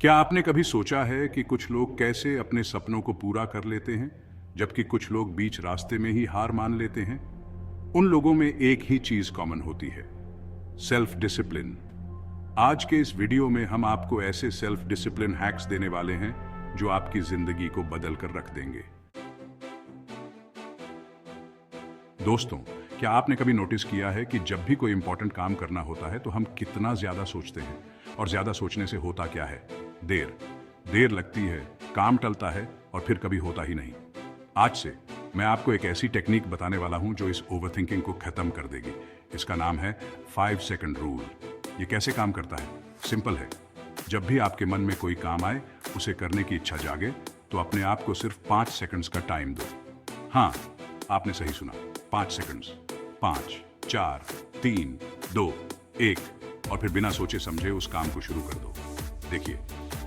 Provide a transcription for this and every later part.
क्या आपने कभी सोचा है कि कुछ लोग कैसे अपने सपनों को पूरा कर लेते हैं, जबकि कुछ लोग बीच रास्ते में ही हार मान लेते हैं? उन लोगों में एक ही चीज कॉमन होती है, सेल्फ डिसिप्लिन। आज के इस वीडियो में हम आपको ऐसे सेल्फ डिसिप्लिन हैक्स देने वाले हैं जो आपकी जिंदगी को बदल कर रख देंगे। दोस्तों, क्या आपने कभी नोटिस किया है कि जब भी कोई इंपॉर्टेंट काम करना होता है तो हम कितना ज्यादा सोचते हैं, और ज्यादा सोचने से होता क्या है? देर लगती है, काम टलता है और फिर कभी होता ही नहीं। आज से मैं आपको एक ऐसी टेक्निक बताने वाला हूं जो इस ओवरथिंकिंग को खत्म कर देगी। इसका नाम है 5 सेकंड रूल। ये कैसे काम करता है? सिंपल है। जब भी आपके मन में कोई काम आए, उसे करने की इच्छा जागे, तो अपने आप को सिर्फ 5 सेकंड्स का टाइम दो। हाँ, आपने सही सुना, 5 सेकंड्स। 5, 4, 3, 2, 1 और फिर बिना सोचे समझे उस काम को शुरू कर दो। देखिए,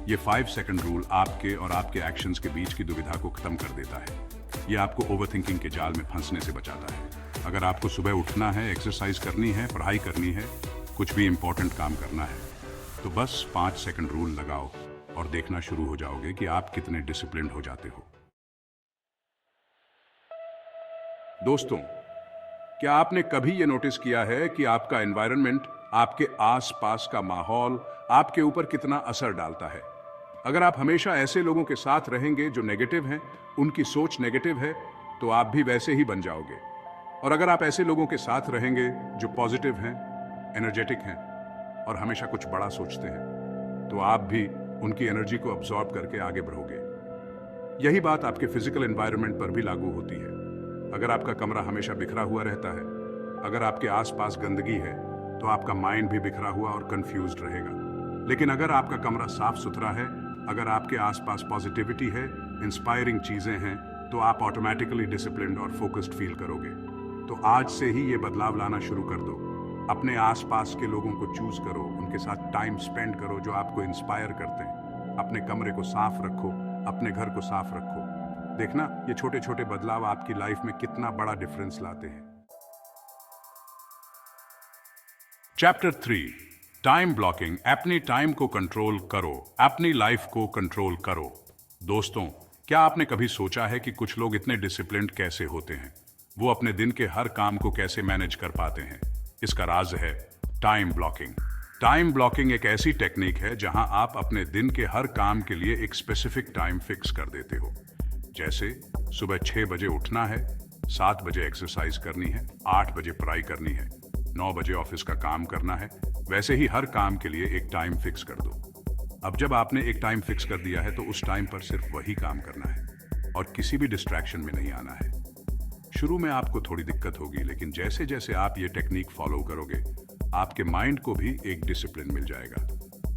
ये 5 सेकंड रूल आपके और आपके एक्शंस के बीच की दुविधा को खत्म कर देता है। ये आपको ओवरथिंकिंग के जाल में फंसने से बचाता है। अगर आपको सुबह उठना है, एक्सरसाइज करनी है, पढ़ाई करनी है, कुछ भी इंपॉर्टेंट काम करना है, तो बस 5 सेकंड रूल लगाओ और देखना शुरू हो जाओगे कि आप कितने डिसिप्लिन्ड हो जाते हो। दोस्तों, क्या आपने कभी ये नोटिस किया है कि आपका एनवायरनमेंट, आपके आसपास का माहौल आपके ऊपर कितना असर डालता है? अगर आप हमेशा ऐसे लोगों के साथ रहेंगे जो नेगेटिव हैं, उनकी सोच नेगेटिव है, तो आप भी वैसे ही बन जाओगे। और अगर आप ऐसे लोगों के साथ रहेंगे जो पॉजिटिव हैं, एनर्जेटिक हैं और हमेशा कुछ बड़ा सोचते हैं, तो आप भी उनकी एनर्जी को अब्सॉर्ब करके आगे बढ़ोगे। यही बात आपके फिजिकल एनवायरनमेंट पर भी लागू होती है। अगर आपका कमरा हमेशा बिखरा हुआ रहता है, अगर आपके आसपास गंदगी है, तो आपका माइंड भी बिखरा हुआ और कंफ्यूज्ड रहेगा। लेकिन अगर आपका कमरा साफ सुथरा है, अगर आपके आसपास पॉजिटिविटी है, इंस्पायरिंग चीजें हैं, तो आप ऑटोमेटिकली डिसिप्लिन्ड और फोकस्ड फील करोगे। तो आज से ही ये बदलाव लाना शुरू कर दो। अपने आसपास के लोगों को चूज करो, उनके साथ टाइम स्पेंड करो जो आपको इंस्पायर करते हैं। अपने कमरे को साफ रखो, अपने घर को साफ रखो। देखना, ये छोटे छोटे बदलाव आपकी लाइफ में कितना बड़ा डिफरेंस लाते हैं। Chapter 3, time blocking. अपनी टाइम को कंट्रोल करो, अपनी लाइफ को कंट्रोल करो। दोस्तों, क्या आपने कभी सोचा है कि कुछ लोग इतने डिसिप्लिन्ड कैसे होते हैं? वो अपने दिन के हर काम को कैसे मैनेज कर पाते हैं? इसका राज है टाइम ब्लॉकिंग। टाइम ब्लॉकिंग एक ऐसी टेक्निक है जहां आप अपने दिन के हर काम के लिए एक स्पेसिफिक टाइम फिक्स कर देते हो। जैसे सुबह 6 बजे उठना है, 7 बजे एक्सरसाइज करनी है, 8 बजे पढ़ाई करनी है, 9 बजे ऑफिस का काम करना है। वैसे ही हर काम के लिए एक टाइम फिक्स कर दो। अब जब आपने एक टाइम फिक्स कर दिया है, तो उस टाइम पर सिर्फ वही काम करना है और किसी भी डिस्ट्रैक्शन में नहीं आना है। शुरू में आपको थोड़ी दिक्कत होगी, लेकिन जैसे जैसे आप ये टेक्निक फॉलो करोगे, आपके माइंड को भी एक डिसिप्लिन मिल जाएगा।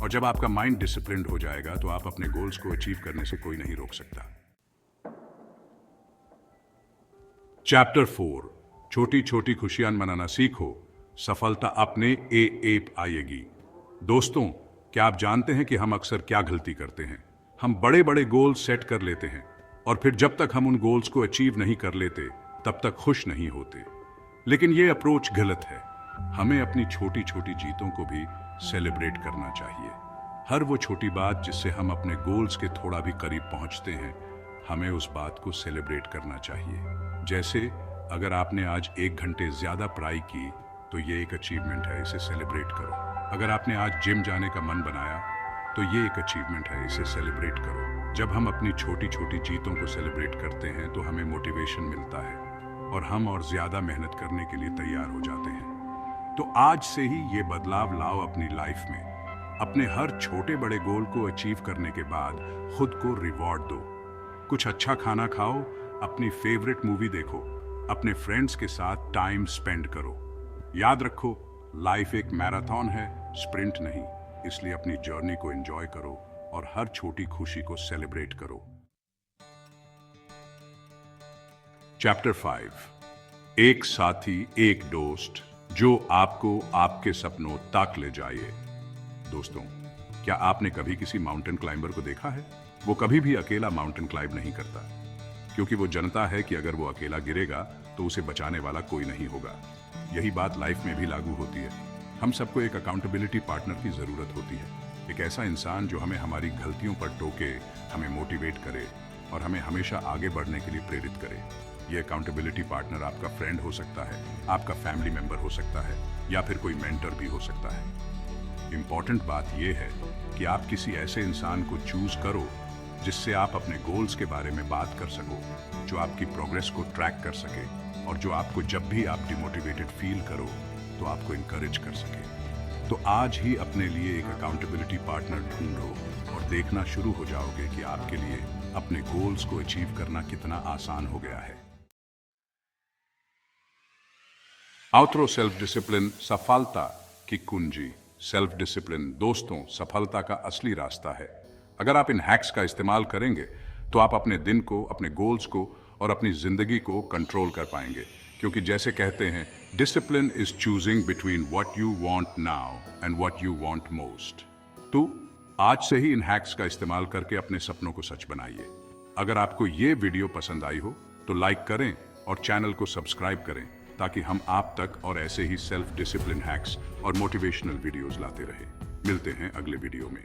और जब आपका माइंड डिसिप्लिन्ड हो जाएगा, तो आप अपने गोल्स को अचीव करने से कोई नहीं रोक सकता। चैप्टर 4, छोटी छोटी खुशियां मनाना सीखो, सफलता अपने आप आएगी। दोस्तों, क्या आप जानते हैं कि हम अक्सर क्या गलती करते हैं? हम बड़े बड़े गोल्स सेट कर लेते हैं और फिर जब तक हम उन गोल्स को अचीव नहीं कर लेते, तब तक खुश नहीं होते। लेकिन यह अप्रोच गलत है। हमें अपनी छोटी छोटी जीतों को भी सेलिब्रेट करना चाहिए। हर वो छोटी बात जिससे हम अपने गोल्स के थोड़ा भी करीब पहुंचते हैं, हमें उस बात को सेलिब्रेट करना चाहिए। जैसे अगर आपने आज 1 घंटे ज्यादा पढ़ाई की, तो ये एक अचीवमेंट है, इसे सेलिब्रेट करो। अगर आपने आज जिम जाने का मन बनाया, तो ये एक अचीवमेंट है, इसे सेलिब्रेट करो। जब हम अपनी छोटी छोटी जीतों को सेलिब्रेट करते हैं, तो हमें मोटिवेशन मिलता है और हम और ज्यादा मेहनत करने के लिए तैयार हो जाते हैं। तो आज से ही ये बदलाव लाओ अपनी लाइफ में। अपने हर छोटे बड़े गोल को अचीव करने के बाद खुद को रिवॉर्ड दो। कुछ अच्छा खाना खाओ, अपनी फेवरेट मूवी देखो, अपने फ्रेंड्स के साथ टाइम स्पेंड करो। याद रखो, लाइफ एक मैराथन है, स्प्रिंट नहीं। इसलिए अपनी जर्नी को एंजॉय करो और हर छोटी खुशी को सेलिब्रेट करो। चैप्टर 5, एक साथी, एक दोस्त जो आपको आपके सपनों तक ले जाए। दोस्तों, क्या आपने कभी किसी माउंटेन क्लाइंबर को देखा है? वो कभी भी अकेला माउंटेन क्लाइंब नहीं करता, क्योंकि वो जानता है कि अगर वो अकेला गिरेगा तो उसे बचाने वाला कोई नहीं होगा। यही बात लाइफ में भी लागू होती है। हम सबको एक अकाउंटेबिलिटी पार्टनर की जरूरत होती है। एक ऐसा इंसान जो हमें हमारी गलतियों पर टोके, हमें मोटिवेट करे और हमें हमेशा आगे बढ़ने के लिए प्रेरित करे। ये अकाउंटेबिलिटी पार्टनर आपका फ्रेंड हो सकता है, आपका फैमिली मेंबर हो सकता है या फिर कोई मेंटर भी हो सकता है। इंपॉर्टेंट बात यह है कि आप किसी ऐसे इंसान को चूज करो जिससे आप अपने गोल्स के बारे में बात कर सको, जो आपकी प्रोग्रेस को ट्रैक कर सके और जो आपको जब भी आप डिमोटिवेटेड फील करो तो आपको इनकरेज कर सके। तो आज ही अपने लिए एक अकाउंटेबिलिटी पार्टनर ढूंढो और देखना शुरू हो जाओगे कि आपके लिए अपने गोल्स को अचीव करना कितना आसान हो गया है। आउटरो सेल्फ डिसिप्लिन सफलता की कुंजी। सेल्फ डिसिप्लिन दोस्तों सफलता का असली रास्ता है। अगर आप इन हैक्स का इस्तेमाल करेंगे तो आप अपने दिन को, अपने गोल्स को और अपनी जिंदगी को कंट्रोल कर पाएंगे, क्योंकि जैसे कहते हैं, discipline is choosing between what you want now and what you want most. तो आज से ही इन हैक्स का इस्तेमाल करके अपने सपनों को सच बनाइए। अगर आपको ये वीडियो पसंद आई हो तो लाइक करें और चैनल को सब्सक्राइब करें, ताकि हम आप तक और ऐसे ही सेल्फ डिसिप्लिन हैक्स और मोटिवेशनल वीडियोस लाते रहें। मिलते हैं अगले वीडियो में।